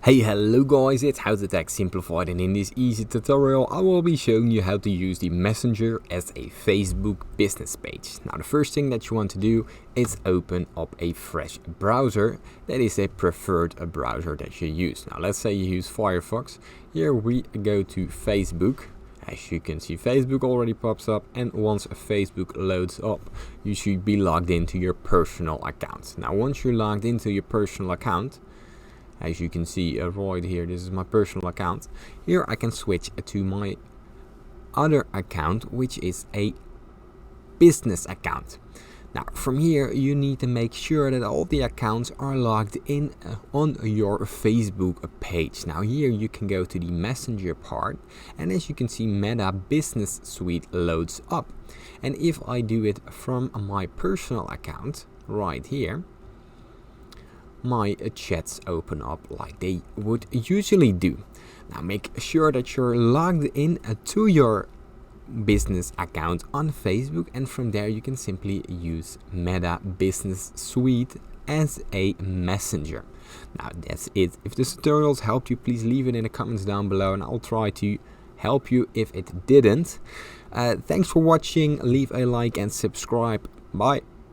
Hey, hello guys, it's How to Tech Simplified, and in this easy tutorial I will be showing you how to use the Messenger as a Facebook business page. Now the first thing that you want to do is open up a fresh browser that is a preferred browser that you use. Now let's say you use Firefox. Here we go to Facebook. As you can see, Facebook already pops up, and once Facebook loads up, you should be logged into your personal account. Now once you're logged into your personal account, as you can see right here, this is my personal account. Here I can switch to my other account, which is a business account. Now from here you need to make sure that all the accounts are logged in on your Facebook page. Now here you can go to the Messenger part, and as you can see, Meta Business Suite loads up. And if I do it from my personal account right here, my chats open up like they would usually do. Now make sure that you're logged in to your business account on Facebook, and from there you can simply use Meta Business Suite as a messenger. Now that's it. If this tutorial's helped you, please leave it in the comments down below and I'll try to help you if it didn't. Thanks for watching. Leave a like and subscribe. Bye.